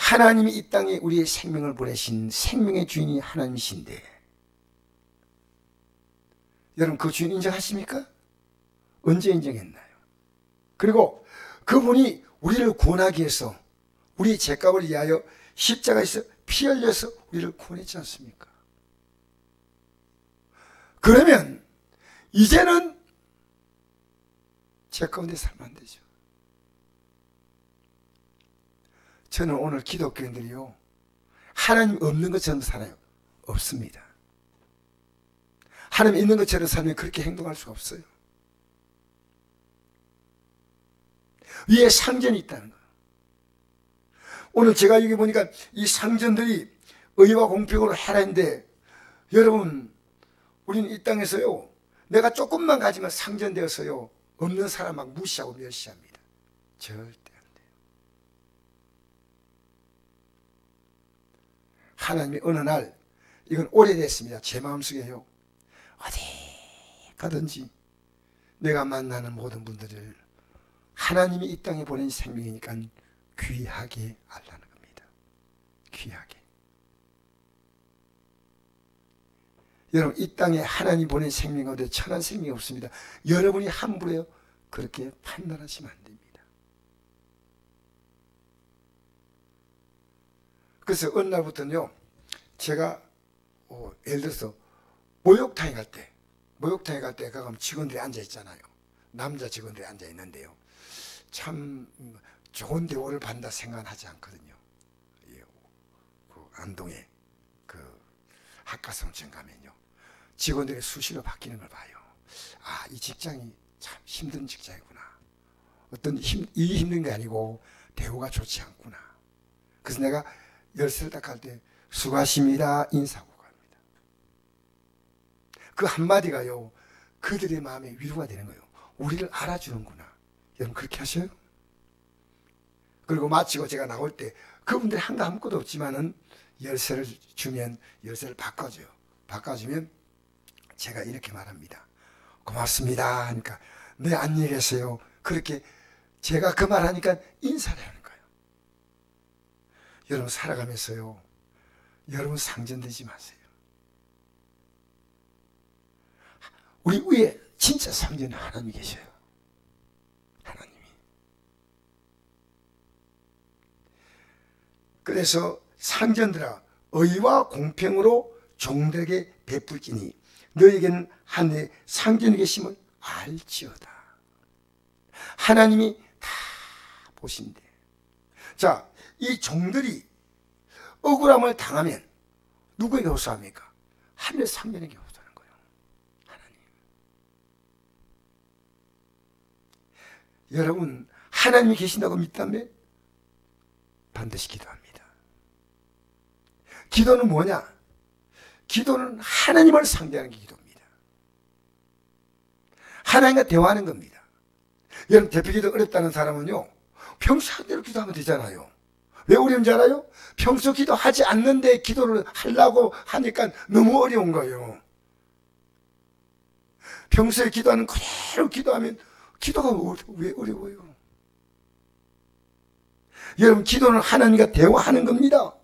하나님이 이 땅에 우리의 생명을 보내신 생명의 주인이 하나님이신데, 여러분 그 주인 인정하십니까? 언제 인정했나요? 그리고 그분이 우리를 구원하기 위해서 우리 죄값을 위하여 십자가에서 피 흘려서 우리를 구원했지 않습니까? 그러면 이제는 죄 가운데 살면 안 되죠. 저는 오늘 기독교인들이요, 하나님 없는 것처럼 살아요. 없습니다. 하나님 있는 것처럼 살면 그렇게 행동할 수가 없어요. 위에 상전이 있다는 거예요. 오늘 제가 여기 보니까 이 상전들이 의와 공평으로 해라 했는데, 여러분 우리는 이 땅에서요, 내가 조금만 가지면 상전되어서요 없는 사람 막 무시하고 멸시합니다. 절대 안 돼요. 하나님이 어느 날, 이건 오래됐습니다. 제 마음속에요, 어디 가든지 내가 만나는 모든 분들을 하나님이 이 땅에 보낸 생명이니까 귀하게 알라는 겁니다. 귀하게. 여러분 이 땅에 하나님 보낸 생명 가운데 천한 생명이 없습니다. 여러분이 함부로 그렇게 판단하시면 안 됩니다. 그래서 어느 날부터는요, 제가 예를 들어서 목욕탕에 갈 때 가면 직원들이 앉아 있잖아요. 남자 직원들이 앉아 있는데요, 참 좋은 대우를 받는다 생각은 하지 않거든요. 그 안동에 그 학과성층 가면요, 직원들이 수시로 바뀌는 걸 봐요. 아, 이 직장이 참 힘든 직장이구나. 어떤 일이 힘든 게 아니고 대우가 좋지 않구나. 그래서 내가 열쇠를 딱 할 때 수고하십니다 인사하고 갑니다. 그 한마디가요, 그들의 마음에 위로가 되는 거예요. 우리를 알아주는구나. 여러분 그렇게 하셔요? 그리고 마치고 제가 나올 때 그분들이 한 거 아무것도 없지만은 열쇠를 주면 열쇠를 바꿔줘요. 바꿔주면 제가 이렇게 말합니다. 고맙습니다 하니까 네 안녕히 계세요. 그렇게 제가 그 말하니까 인사를 하는 거예요. 여러분 살아가면서요, 여러분 상전되지 마세요. 우리 위에 진짜 상전은 하나님이 계셔요. 하나님이. 그래서 상전들아, 의와 공평으로 종들에게 베풀지니 너에게는 하늘의 상전이 계심을 알지어다. 하나님이 다 보신대. 자, 이 종들이 억울함을 당하면 누구에게 호소합니까? 하늘의 상전에게 호소하는 거예요. 하나님. 여러분 하나님이 계신다고 믿다면 반드시 기도합니다. 기도는 뭐냐? 기도는 하나님을 상대하는 게 기도입니다. 하나님과 대화하는 겁니다. 여러분 대표기도 어렵다는 사람은요, 평소 하대로 기도하면 되잖아요. 왜 어려운지 알아요? 평소 기도하지 않는데 기도를 하려고 하니까 너무 어려운 거예요. 평소에 기도하는 그대로 기도하면 기도가 왜 어려워요? 여러분 기도는 하나님과 대화하는 겁니다.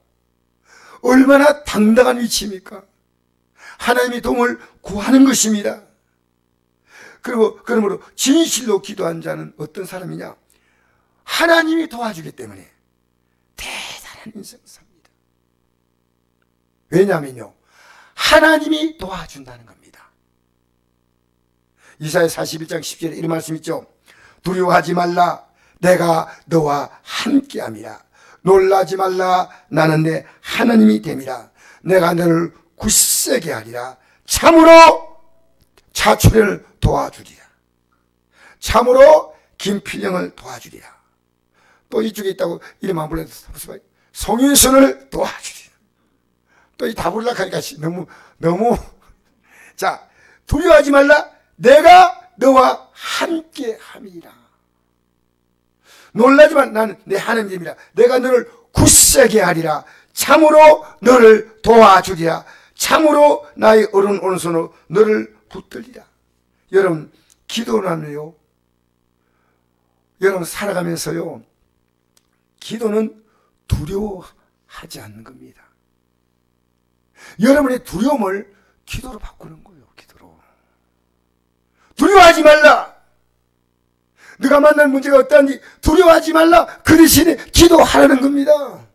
얼마나 당당한 위치입니까? 하나님의 도움을 구하는 것입니다. 그리고 그러므로 진실로 기도한 자는 어떤 사람이냐? 하나님이 도와주기 때문에 대단한 인생을 삽니다. 왜냐하면요, 하나님이 도와준다는 겁니다. 이사야 41장 10절에 이런 말씀 있죠. 두려워하지 말라, 내가 너와 함께함이라. 놀라지 말라, 나는 내 하나님이 됨이라. 내가 너를 굳세게 하리라. 참으로 자초련을 도와주리라. 참으로 김필령을 도와주리라. 또 이쪽에 있다고 이름만 불러도 송인선을 도와주리라. 또 이 다불락 하니까 너무 자, 두려워하지 말라, 내가 너와 함께 함이라. 놀라지만 나는 내 하나님이라. 내가 너를 굳세게 하리라. 참으로 너를 도와주리라. 참으로 나의 오른손으로 너를 붙들리라. 여러분 기도는요, 여러분 살아가면서요, 기도는 두려워하지 않는 겁니다. 여러분의 두려움을 기도로 바꾸는 거예요. 기도로. 두려워하지 말라. 네가 만날 문제가 어떠한지 두려워하지 말라. 그 대신에 기도하라는 겁니다.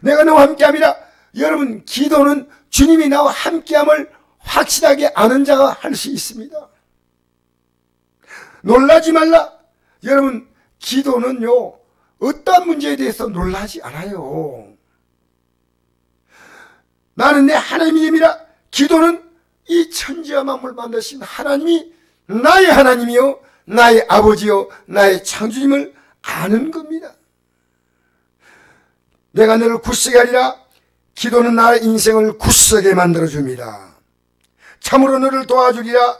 내가 너와 함께함이라. 여러분, 기도는 주님이 나와 함께함을 확실하게 아는 자가 할 수 있습니다. 놀라지 말라. 여러분, 기도는요, 어떠한 문제에 대해서 놀라지 않아요. 나는 내 하나님이라. 기도는 이 천지와 만물을 만드신 하나님이 나의 하나님이요, 나의 아버지요, 나의 창조님을 아는 겁니다. 내가 너를 굳세게 하리라. 기도는 나의 인생을 굳세게 만들어줍니다. 참으로 너를 도와주리라.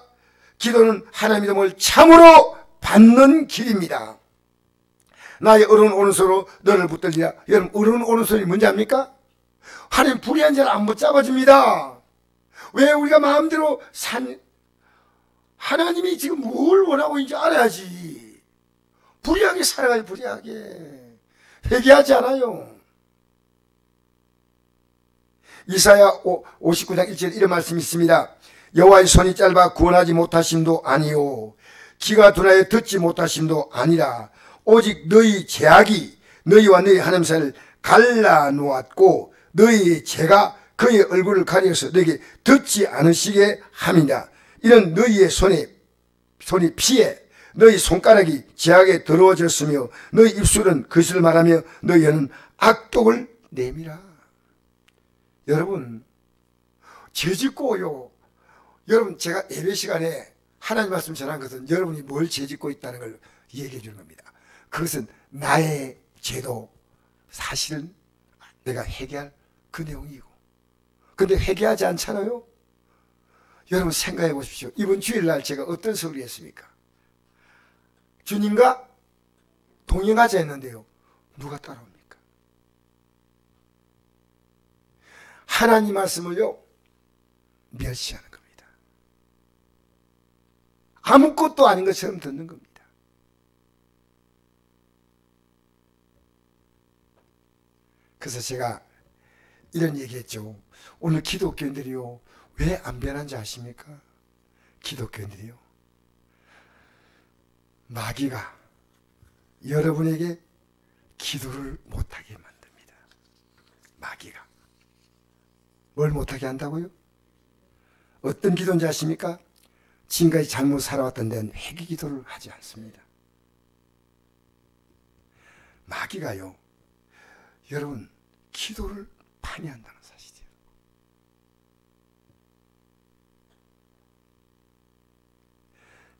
기도는 하나님의 도움을 참으로 받는 길입니다. 나의 어려운 오른손으로 너를 붙들리라. 여러분, 어려운 오른손이 뭔지 압니까? 하나님 불의한 자를 안 붙잡아줍니다. 왜 우리가 마음대로 하나님이 지금 뭘 원하고 있는지 알아야지. 불의하게 살아가지. 불의하게 회개하지 않아요. 이사야 59장 1절에 이런 말씀이 있습니다. 여호와의 손이 짧아 구원하지 못하심도 아니요 귀가 둔하여 듣지 못하심도 아니라 오직 너희 죄악이 너희와 너희 하나님 사이를 갈라놓았고 너희의 죄가 그의 얼굴을 가려서 너희에게 듣지 않으시게 함이다. 이는 너희의 손이 피해 너희 손가락이 죄악에 더러워졌으며 너희 입술은 거짓을 말하며 너희 혀는 악독을 내밀어. 여러분, 죄짓고요. 여러분, 제가 예배 시간에 하나님 말씀 전한 것은 여러분이 뭘 죄짓고 있다는 걸 얘기해 주는 겁니다. 그것은 나의 죄도 사실은 내가 회개할 그 내용이고, 근데 회개하지 않잖아요. 여러분 생각해 보십시오. 이번 주일날 제가 어떤 설교를 했습니까? 주님과 동행하자 했는데요, 누가 따라옵니까? 하나님 말씀을요, 멸시하는 겁니다. 아무것도 아닌 것처럼 듣는 겁니다. 그래서 제가 이런 얘기했죠. 오늘 기독교인들이요, 왜 안 변한지 아십니까? 기독교인들이요, 마귀가 여러분에게 기도를 못하게 만듭니다. 마귀가. 뭘 못하게 한다고요? 어떤 기도인지 아십니까? 지금까지 잘못 살아왔던 데는 회개 기도를 하지 않습니다. 마귀가요, 여러분, 기도를 방해한다는 사실이에요.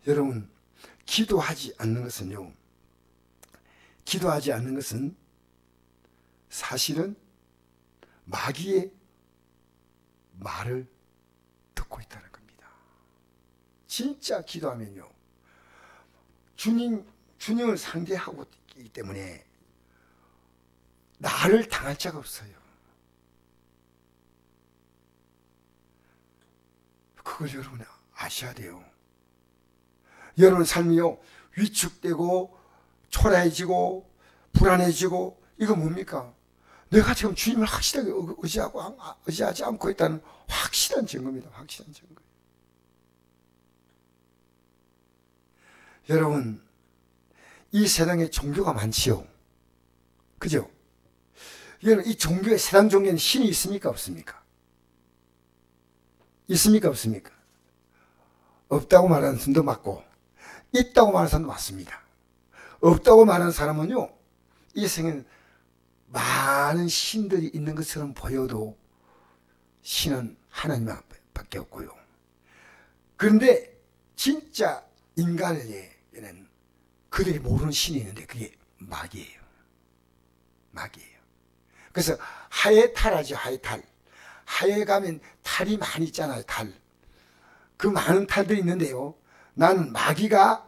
여러분, 기도하지 않는 것은요, 기도하지 않는 것은 사실은 마귀의 말을 듣고 있다는 겁니다. 진짜 기도하면요, 주님을 상대하고 있기 때문에 나를 당할 자가 없어요. 그걸 여러분 아셔야 돼요. 여러분 삶이요, 위축되고 초라해지고 불안해지고, 이거 뭡니까? 내가 지금 주님을 확실하게 의지하지 않고 있다는 확실한 증거입니다. 확실한 증거. 여러분, 이 세상에 종교가 많지요. 그죠? 여러분, 이 종교에, 세상 종교에는 신이 있습니까? 없습니까? 있습니까? 없습니까? 없다고 말하는 사람도 맞고, 있다고 말하는 사람도 맞습니다. 없다고 말하는 사람은요, 이 세상에는 많은 신들이 있는 것처럼 보여도 신은 하나님밖에 없고요. 그런데 진짜 인간에게는 그들이 모르는 신이 있는데 그게 마귀예요. 마귀예요. 그래서 하에 탈하죠. 하에 탈. 하에 가면 탈이 많이 있잖아요. 탈. 그 많은 탈들이 있는데요, 나는 마귀가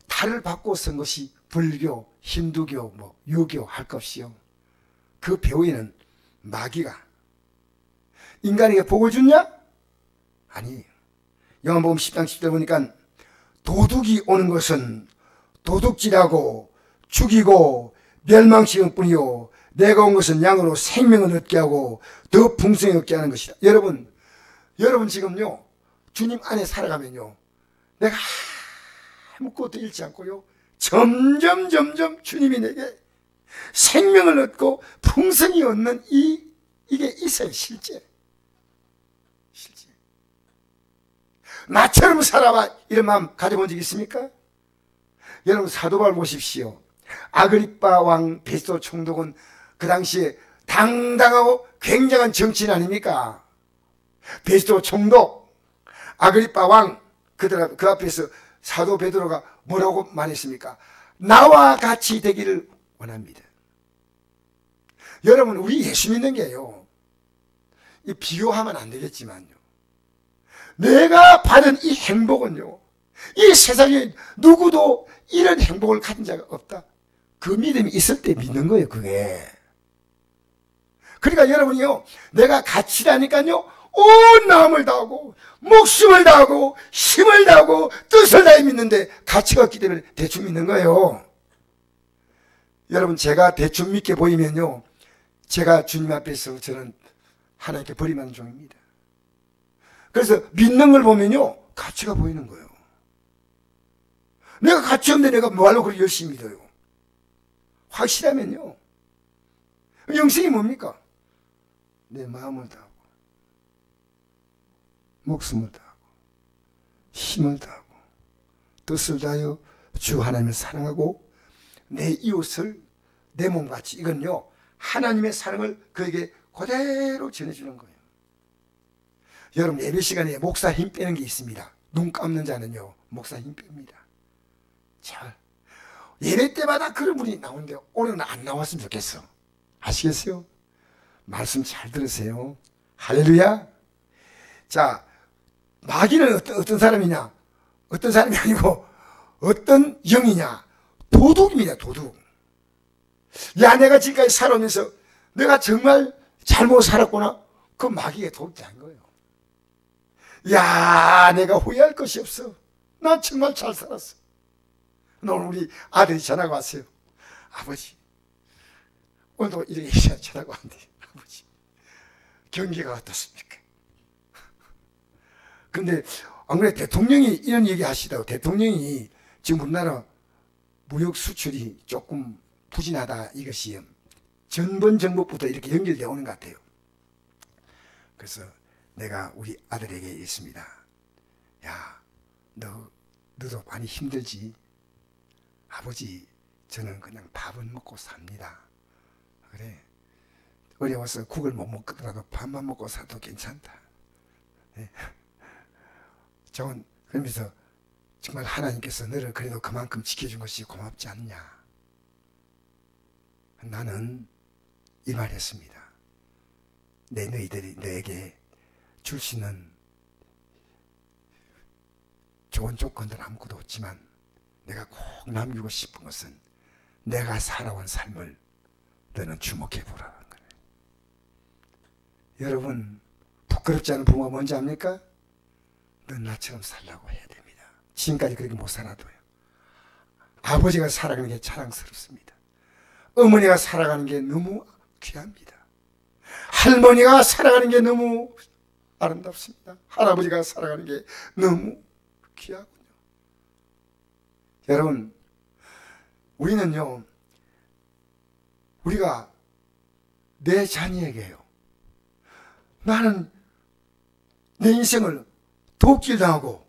탈을 받고 쓴 것이 불교, 힌두교, 유교 할 것 없이요, 그 배후에는 마귀가 인간에게 복을 주냐? 아니에요. 요한복음 10장 10절 보니까 도둑이 오는 것은 도둑질하고 죽이고 멸망시킬 뿐이요 내가 온 것은 양으로 생명을 얻게 하고 더 풍성히 얻게 하는 것이다. 여러분 지금요 주님 안에 살아가면요 내가 아무것도 잃지 않고요 점점 주님이 내게 생명을 얻고 풍성히 얻는 이게 있어요. 실제 나처럼 살아봐 이런 마음 가져본 적 있습니까? 여러분 사도바울 보십시오. 아그리빠 왕 베스도 총독은 그 당시에 당당하고 굉장한 정치인 아닙니까? 베스도 총독 아그리빠 왕 그 앞에서 사도 베드로가 뭐라고 말했습니까? 나와 같이 되기를 원합니다. 여러분 우리 예수 믿는 게요 이 비교하면 안 되겠지만요 내가 받은 이 행복은요 이 세상에 누구도 이런 행복을 가진 자가 없다. 그 믿음이 있을 때 믿는 거예요. 그게 그러니까 여러분이요 내가 가치라니까요 온 마음을 다하고 목숨을 다하고 힘을 다하고 뜻을 다해 믿는데 가치가 없기 때문에 대충 믿는 거예요. 여러분 제가 대충 믿게 보이면요 제가 주님 앞에서 저는 하나님께 버림받는 종입니다. 그래서 믿는 걸 보면요 가치가 보이는 거예요. 내가 가치 없는데 내가 뭐하려고 그렇게 열심히 믿어요. 확실하면요 영생이 뭡니까? 내 마음을 다하고 목숨을 다하고 힘을 다하고 뜻을 다하여 주 하나님을 사랑하고 내 이웃을 내 몸같이 이건요 하나님의 사랑을 그에게 그대로 전해주는 거예요. 여러분 예배 시간에 목사 힘 빼는 게 있습니다. 눈 감는 자는요 목사 힘 뺍니다. 잘 예배 때마다 그런 분이 나오는데 오늘은 안 나왔으면 좋겠어. 아시겠어요? 말씀 잘 들으세요. 할렐루야. 자 마귀는 어떤 사람이냐? 어떤 사람이 아니고 어떤 영이냐? 도둑입니다. 도둑. 야 내가 지금까지 살아오면서 내가 정말 잘못 살았구나. 그 마귀가 도둑이 한 거예요. 야 내가 후회할 것이 없어. 난 정말 잘 살았어. 오늘 우리 아들이 전화가 왔어요. 아버지 오늘도 이렇게 전화가 왔는데 아버지 경기가 어떻습니까? 근데 안 그래 대통령이 이런 얘기 하시다고. 대통령이 지금 우리나라 무역 수출이 조금 부진하다 이것이 전번 정부부터 이렇게 연결되어 오는 것 같아요. 그래서 내가 우리 아들에게 있습니다. 야 너도 많이 힘들지? 아버지 저는 그냥 밥은 먹고 삽니다. 그래 어려워서 국을 못 먹더라도 밥만 먹고 살도 괜찮다. 네. 그러면서 정말 하나님께서 너를 그래도 그만큼 지켜준 것이 고맙지 않냐. 나는 이 말 했습니다. 너희들이 너에게 줄 수 있는 좋은 조건들 아무것도 없지만 내가 꼭 남기고 싶은 것은 내가 살아온 삶을 너는 주목해 보라는 거예요. 여러분 부끄럽지 않은 부모가 뭔지 압니까? 넌 나처럼 살라고 해야 됩니다. 지금까지 그렇게 못 살아도요. 아버지가 살아가는 게 자랑스럽습니다. 어머니가 살아가는 게 너무 귀합니다. 할머니가 살아가는 게 너무 아름답습니다. 할아버지가 살아가는 게 너무 귀하군요. 여러분 우리는요 우리가 내 자녀에게요 나는 내 인생을 도끼당하고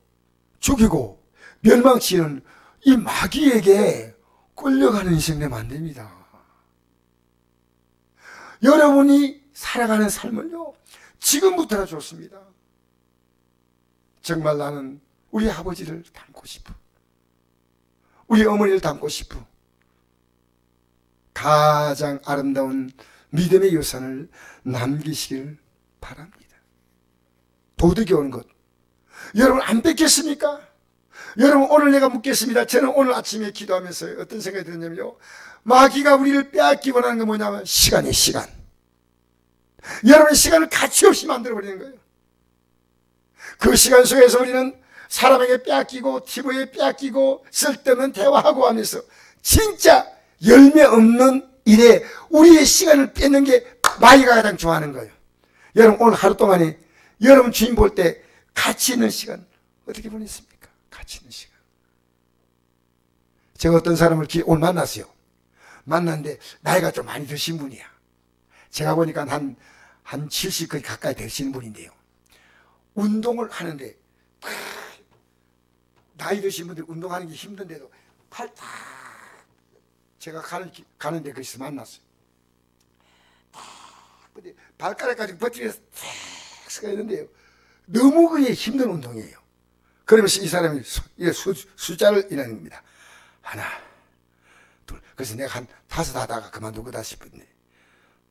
죽이고 멸망시키는 이 마귀에게 끌려가는 인생 되면 안 됩니다. 여러분이 살아가는 삶을요 지금부터가 좋습니다. 정말 나는 우리 아버지를 닮고 싶어. 우리 어머니를 닮고 싶어. 가장 아름다운 믿음의 유산을 남기시길 바랍니다. 도둑이 오는 것 여러분 안 뺏겠습니까? 여러분 오늘 내가 묻겠습니다. 저는 오늘 아침에 기도하면서 어떤 생각이 들었냐면요 마귀가 우리를 빼앗기 원하는 게 뭐냐면 시간이에요. 시간. 여러분의 시간을 가치 없이 만들어버리는 거예요. 그 시간 속에서 우리는 사람에게 빼앗기고 TV에 빼앗기고 쓸데없는 대화하고 하면서 진짜 열매 없는 일에 우리의 시간을 뺏는 게 마귀가 가장 좋아하는 거예요. 여러분 오늘 하루 동안에 여러분 주인 볼 때 가치 있는 시간 어떻게 보냈습니까? 가치 있는 시간. 제가 어떤 사람을 오늘 만났어요. 만났는데 나이가 좀 많이 드신 분이야. 제가 보니까 한 70 거의 가까이 되시는 분인데요. 운동을 하는데 나이 드신 분들 운동하는 게 힘든데도 팔 딱 제가 가는데 거기서 만났어요. 근데 발가락까지 버티면서 탁 서가 있는데요. 너무 그게 힘든 운동이에요. 그러면서 이 사람이 숫자를 일하는 겁니다. 하나, 둘. 그래서 내가 한 5 하다가 그만두고다 싶은데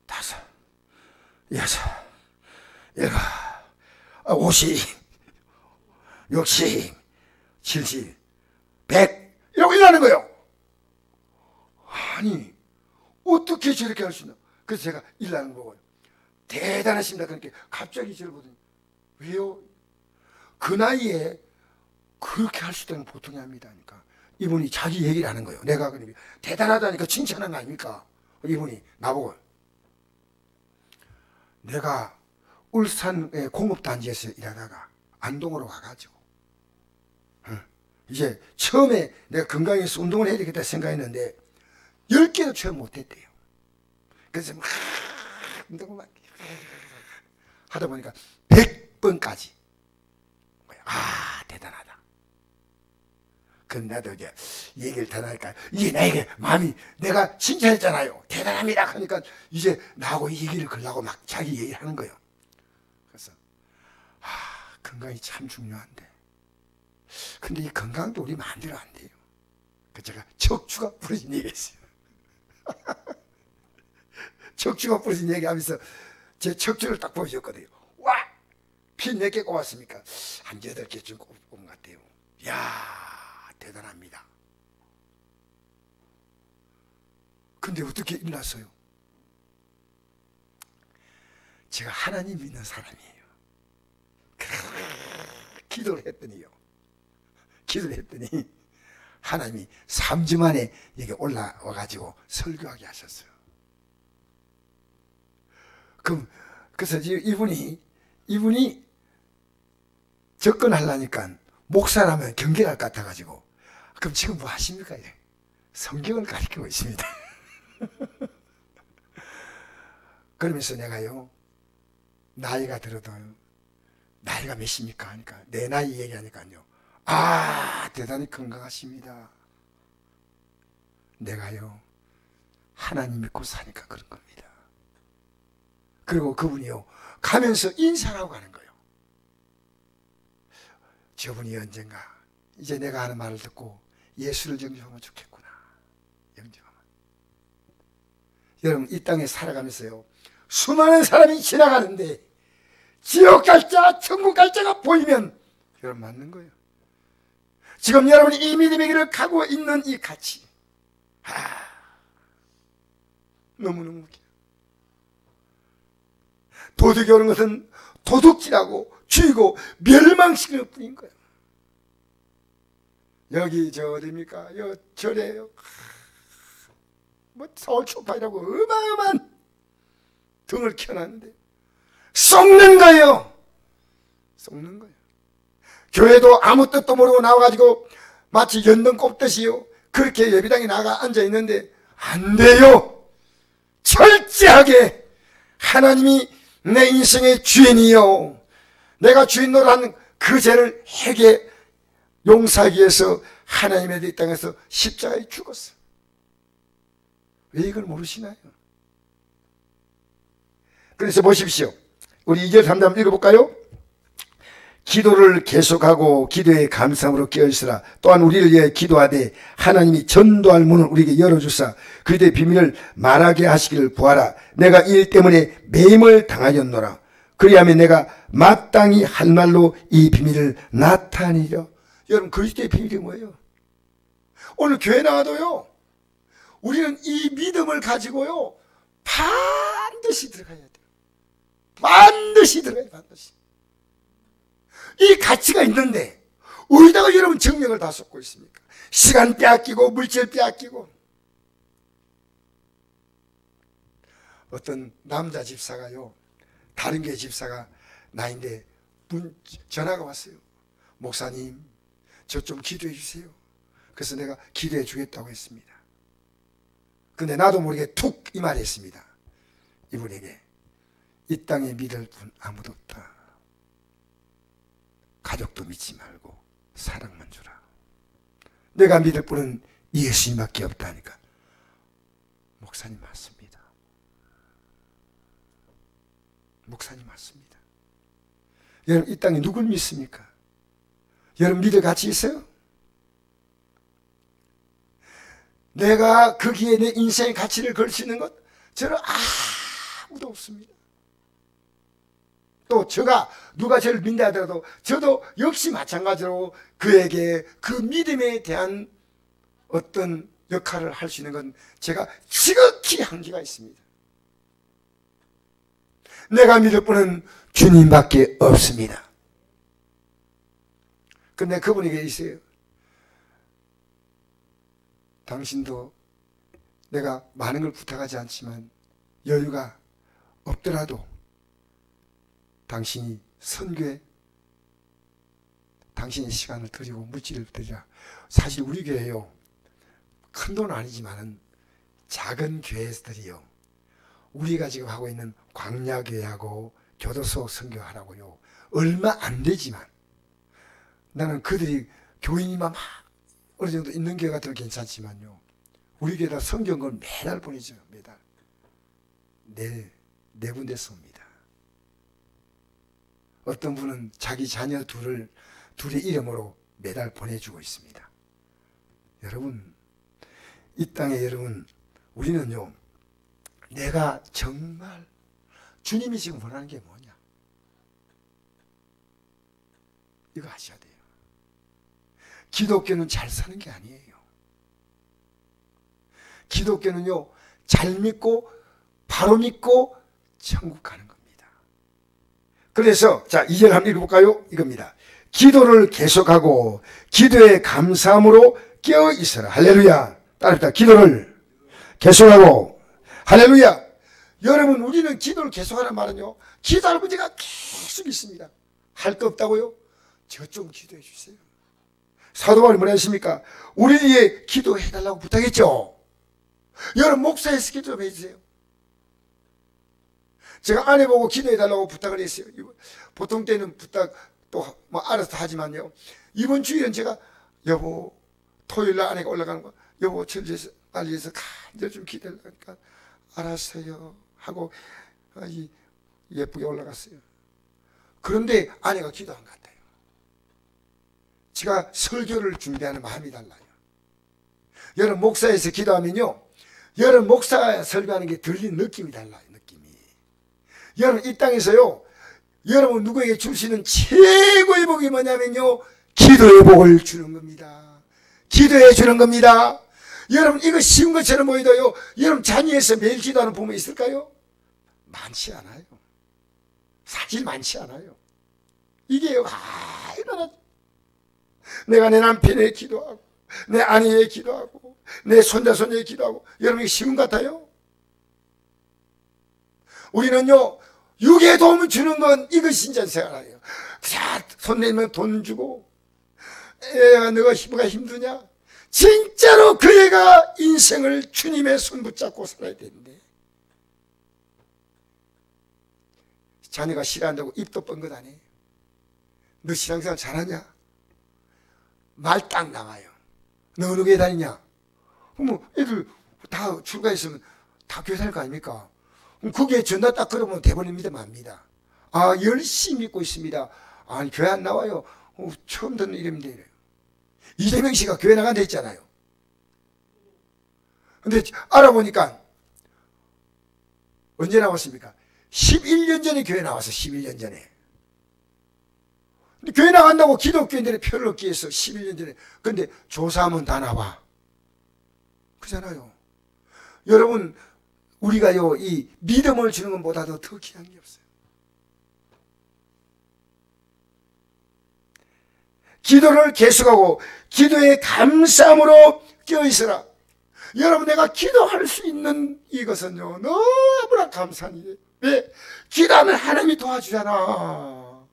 5, 6, 7, 50, 60, 70, 100 이러고 일하는 거예요. 아니 어떻게 저렇게 할 수 있나. 그래서 제가 일하는 거 보고 대단하십니다. 그렇게 갑자기 저를 보더니 왜요? 그 나이에 그렇게 할 수 있다는 보통이 아닙니다. 하니까 이분이 자기 얘기를 하는 거예요. 내가 그러니까 대단하다니까 칭찬한 거 아닙니까? 이분이 나보고 내가 울산의 공업단지에서 일하다가 안동으로 가가지고 이제 처음에 내가 건강해서 운동을 해야 되겠다 생각했는데 10개도 처음 못했대요. 그래서 막 운동을 막 하다 보니까 100번까지 대단하다. 그럼 나도 이제 얘기를 더 하니까 이게 나에게 마음이 내가 칭찬했잖아요. 대단합니다. 그러니까 이제 나하고 이 얘기를 걸라고 막 자기 얘기를 하는 거예요. 그래서 건강이 참 중요한데 근데 이 건강도 우리 마음대로 안 돼요. 그 제가 척추가 부러진 얘기했어요. 척추가 부러진 얘기하면서 제 척추를 딱 보여줬거든요. 와! 피 몇 개 꼽았습니까? 한 8개쯤 꼽은 것 같아요. 이야, 대단합니다. 근데 어떻게 일났어요? 제가 하나님 믿는 사람이에요. 기도를 했더니 하나님이 3주 만에 여기 올라와가지고 설교하게 하셨어요. 그래서 이분이 접근하려니까 목사라면 경계할 것 같아가지고 그럼 지금 뭐 하십니까? 성경을 가르치고 있습니다. 그러면서 내가요 나이가 들어도요 나이가 몇입니까? 하니까 내 나이 얘기하니까요 대단히 건강하십니다. 내가요 하나님 믿고 사니까 그런 겁니다. 그리고 그분이요 가면서 인사를 하고 가는 거예요. 저분이 언젠가 이제 내가 하는 말을 듣고 예수를 영접하면 좋겠구나. 영접하면. 여러분 이 땅에 살아가면서요 수많은 사람이 지나가는데 지옥 갈자 천국 갈자가 보이면 여러분 맞는 거예요. 지금 여러분이 이 믿음의 길을 가고 있는 이 가치 너무너무 웃겨요. 도둑이 오는 것은 도둑질하고 죽이고 멸망시키는 뿐인 거예요. 여기 어디입니까? 절에요. 서울 초파이라고 어마어마한 등을 켜놨는데 썩는 거예요. 썩는 거예요. 교회도 아무 뜻도 모르고 나와가지고 마치 연등 꼽듯이요 그렇게 예배당에 나가 앉아있는데 안 돼요. 철저하게 하나님이 내 인생의 주인이요 내가 주인 노릇하는 그 죄를 회개 용서하기 위해서 하나님의 이 땅에서 십자가에 죽었어. 왜 이걸 모르시나요? 그래서 보십시오. 우리 2절 3절 읽어볼까요? 기도를 계속하고 기도에 감사함으로 깨어있으라. 또한 우리를 위해 기도하되 하나님이 전도할 문을 우리에게 열어주사 그리스도의 비밀을 말하게 하시기를 구하라. 내가 이 일 때문에 매임을 당하였노라. 그리하면 내가 마땅히 할 말로 이 비밀을 나타내리라. 여러분 그리스도의 비밀이 뭐예요? 오늘 교회 나와도요 우리는 이 믿음을 가지고요 반드시 들어가야 돼요. 반드시 들어가야 돼요. 반드시. 이 가치가 있는데 어디다가 여러분 정력을 다 쏟고 있습니까? 시간 빼앗기고 물질 빼앗기고 어떤 남자 집사가요, 다른 교회 집사가 나인데 전화가 왔어요. 목사님, 저 좀 기도해 주세요. 그래서 내가 기도해 주겠다고 했습니다. 근데 나도 모르게 툭 이 말을 했습니다. 이분에게 이 땅에 믿을 분 아무도 없다. 가족도 믿지 말고 사랑만 주라. 내가 믿을 분은 예수님밖에 없다니까. 목사님 맞습니다. 목사님 맞습니다. 여러분, 이 땅에 누굴 믿습니까? 여러분 믿을 가치 있어요? 내가 거기에 내 인생의 가치를 걸 수 있는 것 저는 아무도 없습니다. 또 누가 저를 믿는다 하더라도 저도 역시 마찬가지로 그에게 그 믿음에 대한 어떤 역할을 할 수 있는 건 제가 지극히 한계가 있습니다. 내가 믿을 분은 주님밖에 없습니다. 근데 그분에게 있어요. 당신도 내가 많은 걸 부탁하지 않지만 여유가 없더라도 당신이 선교에 당신의 시간을 드리고 물질을 드리라. 사실 우리 교회요, 큰 돈은 아니지만은 작은 교회들이요, 우리가 지금 하고 있는 광야교회하고 교도소 선교하라고요, 얼마 안 되지만 나는 그들이 교인이만 막 어느 정도 있는 교회 같으면 괜찮지만요, 우리 교회다 성경을 매달 보내죠. 매달 네 군데서 옵니다. 어떤 분은 자기 자녀 둘의 이름으로 매달 보내주고 있습니다. 여러분, 이 땅에 여러분, 우리는요, 내가 정말 주님이 지금 원하는 게 뭐냐, 이거 아셔야 돼요. 기독교는 잘 사는 게 아니에요. 기독교는요, 잘 믿고 바로 믿고 천국 가는 겁니다. 그래서 자, 2절 한번 읽어볼까요? 이겁니다. 기도를 계속하고 기도에 감사함으로 깨어 있어라. 할렐루야. 따라합시다. 기도를 계속하고. 할렐루야. 여러분, 우리는 기도를 계속하는 말은요, 기도할 문제가 계속 있습니다. 할 거 없다고요? 저 좀 기도해 주세요. 사도 바울이 뭐라 했습니까? 우리에게 기도해달라고 부탁했죠. 여러분, 목사에서 기도 좀 해주세요. 제가 아내 보고 기도해달라고 부탁을 했어요. 보통 때는 부탁 또 뭐 알아서 하지만요, 이번 주일은 제가 여보, 토요일날 아내가 올라가는 거, 여보 철저에서 알리에서 간절히 좀 기도하니까 알았어요 하고 예쁘게 올라갔어요. 그런데 아내가 기도한 것 같아요. 제가 설교를 준비하는 마음이 달라요. 여러분, 목사에서 기도하면요, 여러분 목사가 설교하는 게 들리는 느낌이 달라요. 느낌이. 여러분, 이 땅에서요, 여러분 누구에게 줄 수 있는 최고의 복이 뭐냐면요, 기도의 복을 주는 겁니다. 기도해 주는 겁니다. 여러분, 이거 쉬운 것처럼 보이도요, 여러분 자녀에서 매일 기도하는 부모 있을까요? 많지 않아요. 사실 많지 않아요. 이게요, 이거는 내가 내 남편에게 기도하고 내 아내에게 기도하고 내 손자 손녀에게 기도하고, 여러분 이게 쉬운 것 같아요? 우리는요, 육의 도움을 주는 건 이것이 인간 생활이에요. 자, 손 내면 돈 주고, 애가 너가 힘드냐? 진짜로 그 애가 인생을 주님의 손 붙잡고 살아야 되는데, 자녀가 싫어한다고 입도 뻔 것 아니에요. 너 신앙생활 잘하냐? 말 딱 나와요. 너 어느 교회 다니냐? 뭐 애들 다 출가했으면 다 교회 다닐 거 아닙니까? 그게 전화 딱 걸어보면 대본에 믿으면 압니다. 아, 열심히 믿고 있습니다. 아니, 교회 안 나와요. 처음 듣는 이름인데 이래요. 이재명 씨가 교회 나간다 했잖아요. 근데 알아보니까 언제 나왔습니까? 11년 전에 교회 나와서 11년 전에. 근데 교회 나간다고 기독교인들의 표를 얻기 위해서 11년 전에. 근데 조사하면 다 나와. 그잖아요. 여러분, 우리가요, 이 믿음을 주는 것보다도 더 귀한 게 없어요. 기도를 계속하고 기도에 감사함으로 깨어있으라. 여러분, 내가 기도할 수 있는 이것은요, 너무나 감사한 일이에요. 왜? 기도하면 하나님이 도와주잖아.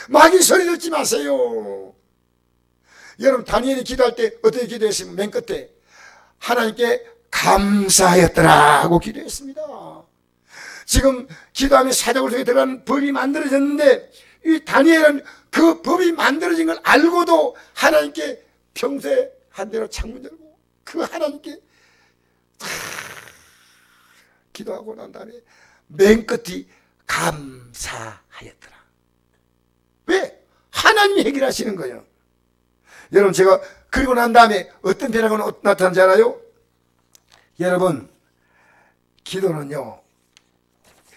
마귀 소리 듣지 마세요. 여러분 다니엘이 기도할 때 어떻게 기도했으면 맨 끝에 하나님께 감사하였더라 하고 기도했습니다. 지금 기도하면 사자굴 속에 들어가는 법이 만들어졌는데 이 다니엘은 그 법이 만들어진 걸 알고도 하나님께 평소에 한 대로 창문 열고 그 하나님께 기도하고 난 다음에 맨 끝이 감사하였더라. 왜? 하나님이 해결하시는 거예요. 여러분 제가 그리고 난 다음에 어떤 변화가 나타난지 알아요? 여러분 기도는요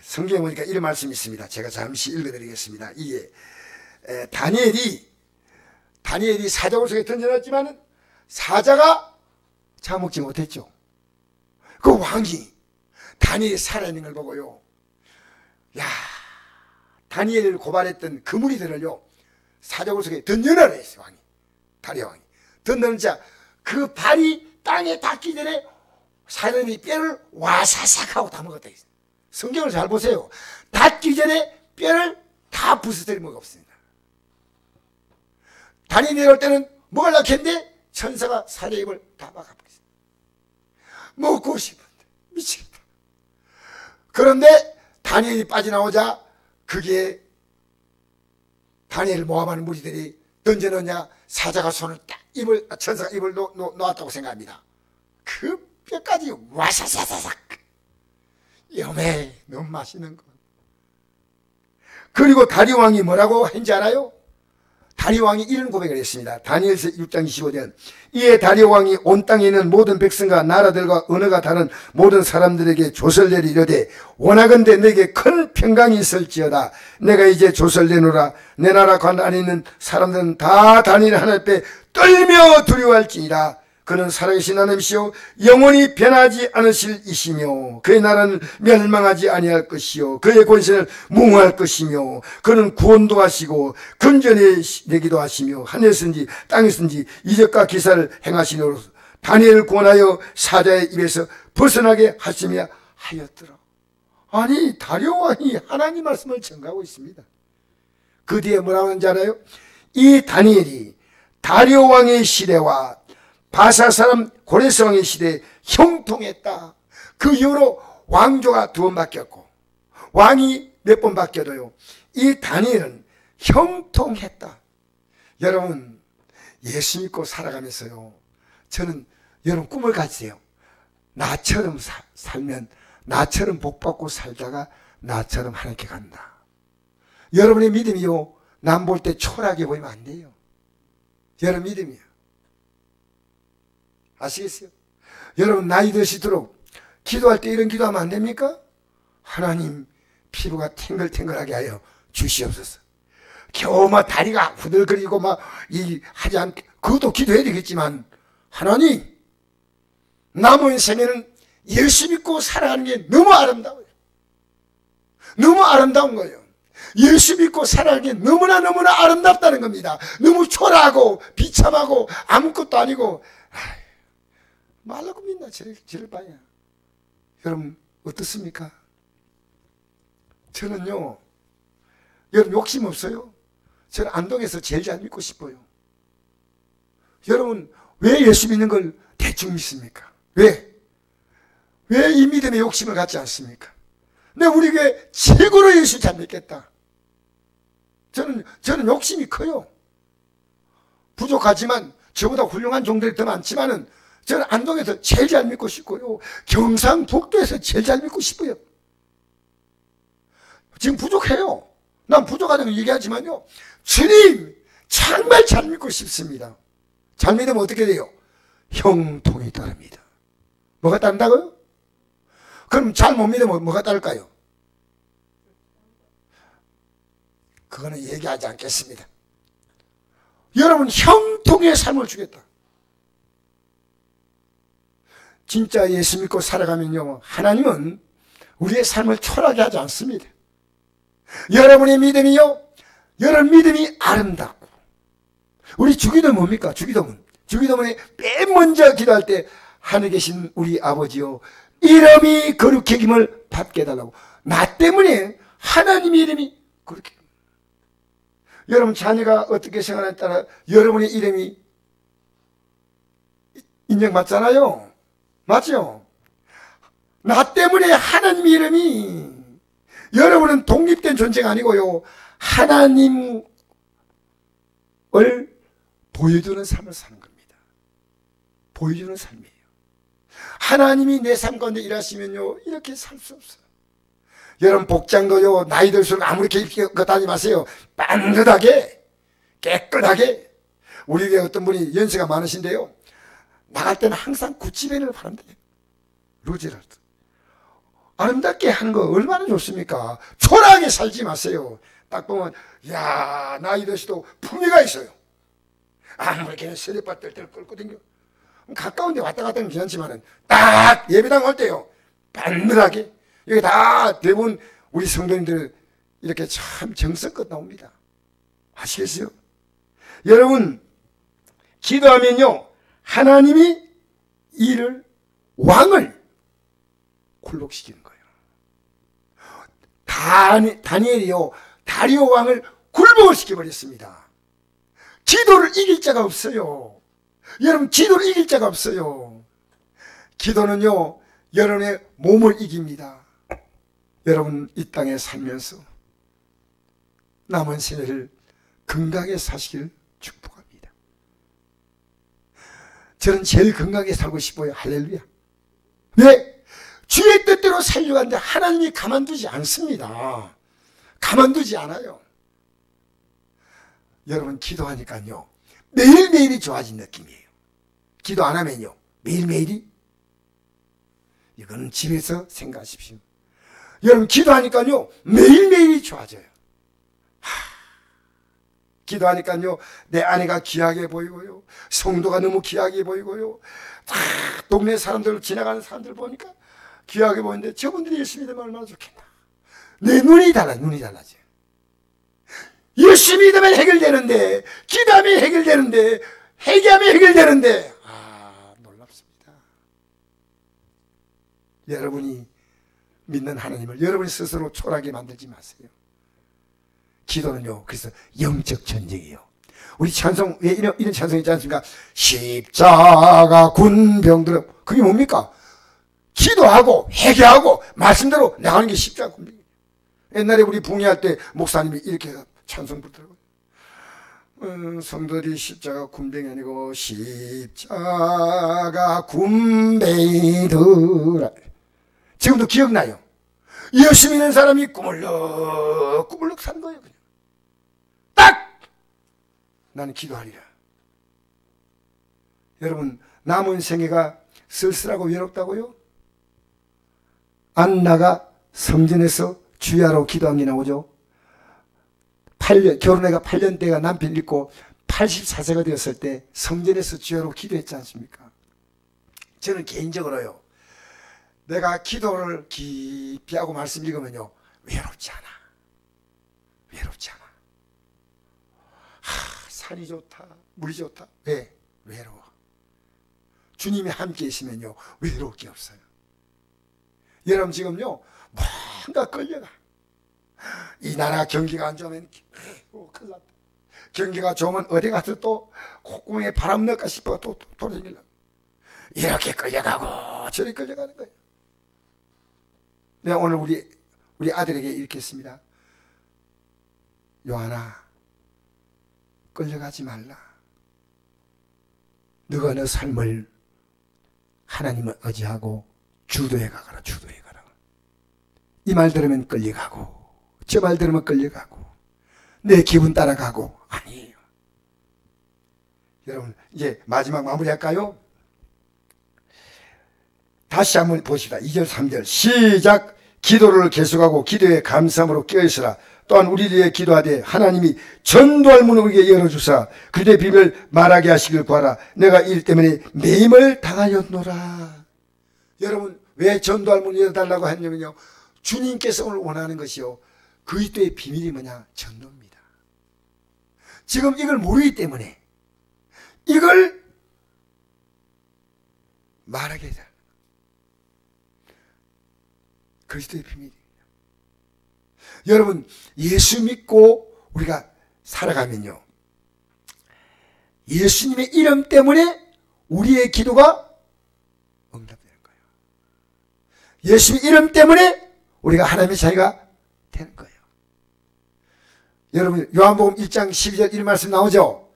성경에 보니까 이런 말씀이 있습니다. 제가 잠시 읽어드리겠습니다. 이게 다니엘이 사자굴 속에 던져놨지만 사자가 잡아먹지 못했죠. 그 왕이 다니엘이 살아있는 걸 보고요, 야, 다니엘을 고발했던 그 무리들을요 사자굴 속에 던져넣으라 했어요. 왕이, 다리아 왕이 던져놓자 그 발이 땅에 닿기 전에 사자들이 뼈를 와사삭 하고 다 먹었다 했어요. 성경을 잘 보세요. 닿기 전에 뼈를 다 부스러뜨려 먹었습니다. 다니 내려올 때는 먹으려고 했는데 천사가 사자 입을 다 막아버렸어요. 먹고 싶은데 미치겠다. 그런데 다니엘이 빠져나오자 그게 다니엘을 모함하는 무리들이 던져놓냐 사자가 손을 딱 천사가 입을 놓았다고 생각합니다. 그 뼈까지 와사사사삭. 여매 너무 맛있는 거. 그리고 다리오 왕이 뭐라고 했는지 알아요? 다리오 왕이 이런 고백을 했습니다. 다니엘서 6장 25절. 이에 다리오 왕이 온 땅에 있는 모든 백성과 나라들과 언어가 다른 모든 사람들에게 조설내리 이르되 원하건대 내게 큰 평강이 있을지어다. 내가 이제 조설내노라. 내 나라 관 안에 있는 사람들은 다 다니엘 하나님 앞에 떨며 두려워할지니라. 그는 살아계신 하나님이시요 영원히 변하지 않으실 이시며 그의 나라는 멸망하지 아니할 것이요 그의 권세는 무궁할 것이며 그는 구원도 하시고 근전에 내기도 하시며 하늘에서든지 땅에서든지 이적과 기사를 행하시노로서 다니엘을 구원하여 사자의 입에서 벗어나게 하시며 하였더라. 아니 다리오 왕이 하나님 말씀을 전가하고 있습니다. 그 뒤에 뭐라고 하는지 알아요? 이 다니엘이 다리오 왕의 시대와 바사 사람 고레스 왕의 시대에 형통했다. 그 이후로 왕조가 2번 바뀌었고 왕이 몇 번 바뀌어도요 이 다니엘은 형통했다. 여러분 예수 믿고 살아가면서요 저는 여러분 꿈을 가지세요. 나처럼 살면 나처럼 복받고 살다가 나처럼 하나님께 간다. 여러분의 믿음이요 남 볼 때 초라하게 보이면 안 돼요. 여러분 믿음이요. 아시겠어요? 여러분 나이 드시도록 기도할 때 이런 기도하면 안 됩니까? 하나님 피부가 탱글탱글하게 하여 주시옵소서. 겨우 막 다리가 후들거리고 막 하지 않게 그것도 기도해야 되겠지만 하나님 남은 생에는 예수 믿고 살아가는 게 너무 아름다워요. 너무 아름다운 거예요. 예수 믿고 살아가는 게 너무나 아름답다는 겁니다. 너무 초라하고 비참하고 아무것도 아니고 말라고 믿나 저를 봐야. 여러분 어떻습니까? 저는요 여러분 욕심 없어요. 저는 안동에서 제일 잘 믿고 싶어요. 여러분 왜 예수 믿는 걸 대충 믿습니까? 왜 이 믿음에 욕심을 갖지 않습니까? 내가 우리 교회 최고로 예수 잘 믿겠다. 저는 욕심이 커요. 부족하지만 저보다 훌륭한 종들이 더 많지만은 저는 안동에서 제일 잘 믿고 싶고요. 경상북도에서 제일 잘 믿고 싶어요. 지금 부족해요. 난 부족하다고 얘기하지만요. 주님 정말 잘 믿고 싶습니다. 잘 믿으면 어떻게 돼요? 형통이 따릅니다. 뭐가 따른다고요? 그럼 잘 못 믿으면 뭐가 따를까요? 그거는 얘기하지 않겠습니다. 여러분 형통의 삶을 주겠다. 진짜 예수 믿고 살아가면요 하나님은 우리의 삶을 초라하게 하지 않습니다. 여러분의 믿음이요 여러분 믿음이 아름답고 우리 주기도는 뭡니까? 주기도문에 맨 먼저 기도할 때 하늘에 계신 우리 아버지요 이름이 거룩히 여김을 받게 해달라고. 나 때문에 하나님의 이름이 거룩히. 여러분 자녀가 어떻게 생활에 따라 여러분의 이름이 인정받잖아요. 맞죠? 나 때문에 하나님의 이름이. 여러분은 독립된 존재가 아니고요, 하나님을 보여주는 삶을 사는 겁니다. 보여주는 삶이에요. 하나님이 내 삶 가운데 일하시면요, 이렇게 살 수 없어요. 여러분 복장도요, 나이 들수록 아무렇게 입고 다니지 마세요. 반듯하게, 깨끗하게. 우리 교회 어떤 분이 연세가 많으신데요, 나갈 때는 항상 구찌밴을 바른대요. 루제랄드. 아름답게 하는 거 얼마나 좋습니까? 초라하게 살지 마세요. 딱 보면, 야, 나이 드셔도 품위가 있어요. 아무렇게 세례바 뜰 끌고 다녀. 가까운 데 왔다 갔다 하면 괜찮지만은, 딱 예배당 올 때요, 반듯하게. 여기 다 대부분 우리 성도님들 이렇게 참 정성껏 나옵니다. 아시겠어요? 여러분, 기도하면요, 하나님이 이를, 왕을 굴복시키는 거예요. 다니엘이요, 다리오 왕을 굴복을 시켜버렸습니다. 기도를 이길 자가 없어요. 여러분, 기도를 이길 자가 없어요. 기도는요, 여러분의 몸을 이깁니다. 여러분 이 땅에 살면서 남은 생애를 건강하게 사시길 축복합니다. 저는 제일 건강하게 살고 싶어요. 할렐루야. 네, 주의 뜻대로 살려고 하는데 하나님이 가만두지 않습니다. 가만두지 않아요. 여러분 기도하니까요, 매일매일이 좋아진 느낌이에요. 기도 안 하면요, 매일매일이, 이거는 집에서 생각하십시오. 여러분 기도하니까요, 매일매일이 좋아져요. 기도하니까요, 내 아내가 귀하게 보이고요, 성도가 너무 귀하게 보이고요, 다 동네 사람들, 지나가는 사람들 보니까 귀하게 보이는데, 저분들이 열심히 되면 얼마나 좋겠나. 내 눈이 달라져요. 열심히 되면 해결되는데, 기도하면 해결되는데, 회개하면 해결되는데, 놀랍습니다. 여러분이 믿는 하나님을 여러분이 스스로 초라하게 만들지 마세요. 기도는요, 그래서 영적 전쟁이에요. 우리 찬송, 왜 이런 찬송 있지 않습니까? 십자가 군병들은, 그게 뭡니까? 기도하고 회개하고 말씀대로 나가는 게 십자가 군병이에요. 옛날에 우리 붕괴할 때 목사님이 이렇게 찬송 부르더라고요. 성도들이 십자가 군병이 아니고 십자가 군병이더라. 지금도 기억나요. 예수 믿는 사람이 꾸물럭 사는 거예요. 그냥 딱 나는 기도하리라. 여러분, 남은 생애가 쓸쓸하고 외롭다고요? 안나가 성전에서 주야로 기도한 게 나오죠. 결혼해가 8년대가 남편 잃고 84세가 되었을 때 성전에서 주야로 기도했지 않습니까? 저는 개인적으로요, 내가 기도를 깊이 하고 말씀 읽으면요, 외롭지 않아. 산이 좋다, 물이 좋다. 왜? 외로워. 주님이 함께 있으면요, 외로울 게 없어요. 여러분 지금요, 뭔가 끌려가. 이 나라 경기가 안 좋으면 큰일 났다. 경기가 좋으면 어디 가서 또 콧구멍에 바람 넣을까 싶어 또 돌아다니려고. 이렇게 끌려가고 저렇게 끌려가는 거예요. 내가 오늘 우리 아들에게 이렇게 했습니다. 요한아, 끌려가지 말라. 너가 너 삶을 하나님을 의지하고 주도해 가거라. 이 말 들으면 끌려가고, 저 말 들으면 끌려가고, 내 기분 따라가고. 아니에요. 여러분 이제 마지막 마무리할까요? 다시 한번 보시다. 2절 3절 시작. 기도를 계속하고 기도에 감사함으로 깨어있으라. 또한 우리를 위해 기도하되 하나님이 전도할 문을 우리에게 열어주사 그들의 비밀을 말하게 하시길 구하라. 내가 일 때문에 매임을 당하였노라. 여러분 왜 전도할 문을 열어달라고 했냐면요, 주님께서 오늘 원하는 것이요, 그리스도의 비밀이 뭐냐? 전도입니다. 지금 이걸 모르기 때문에 이걸 말하게 되는, 그리스도의 비밀입니다. 여러분, 예수 믿고 우리가 살아가면요, 예수님의 이름 때문에 우리의 기도가 응답되는 거예요. 예수의 이름 때문에 우리가 하나님의 자녀가 되는 거예요. 여러분, 요한복음 1장 12절 이 말씀 나오죠.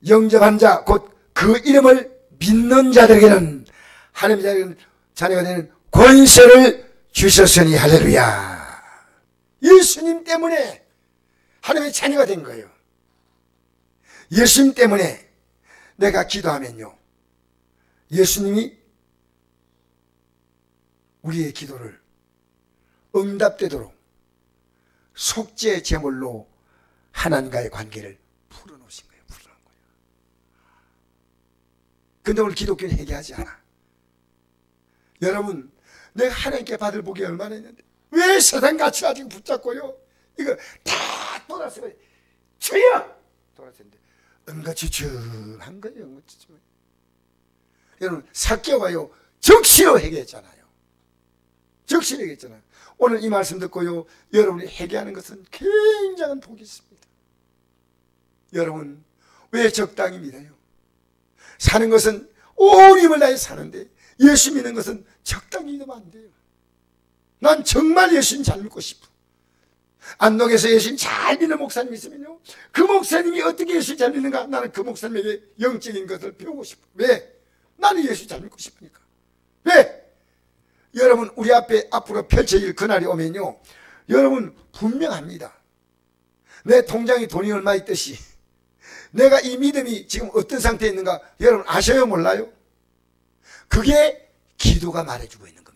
영접한 자, 곧 그 이름을 믿는 자들에게는 하나님의 자녀가 되는 권세를 주셨으니 할렐루야. 예수님 때문에 하나님의 자녀가 된 거예요. 예수님 때문에 내가 기도하면요, 예수님이 우리의 기도를 응답되도록 속죄 제물로 하나님과의 관계를 풀어놓으신 거예요. 풀어놓은 거예요. 근데 오늘 기독교는 회개하지 않아. 여러분, 내가 하나님께 받을 복이 얼마나 있는데 왜 세상같이 아직 붙잡고요, 이거 다 돌아서면 주여! 돌아서는데 응가추추한 거예요. 응가추추. 여러분, 삭개오가요 적시로 회개했잖아요. 적시로 회개했잖아요. 오늘 이 말씀 듣고요, 여러분이 회개하는 것은 굉장한 복이 있습니다. 여러분, 왜 적당히 믿어요? 사는 것은 온 힘을 다해 사는데 예수 믿는 것은 적당히 믿으면 안 돼요. 난 정말 예수님 잘 믿고 싶어. 안동에서 예수님 잘 믿는 목사님 있으면요, 그 목사님이 어떻게 예수 잘 믿는가, 나는 그 목사님에게 영적인 것을 배우고 싶어. 왜? 나는 예수 잘 믿고 싶으니까. 왜? 여러분, 우리 앞에 앞으로 펼쳐질 그날이 오면요, 여러분 분명합니다. 내 통장에 돈이 얼마 있듯이 내가 이 믿음이 지금 어떤 상태에 있는가 여러분 아셔요? 몰라요? 그게 기도가 말해주고 있는 거예요.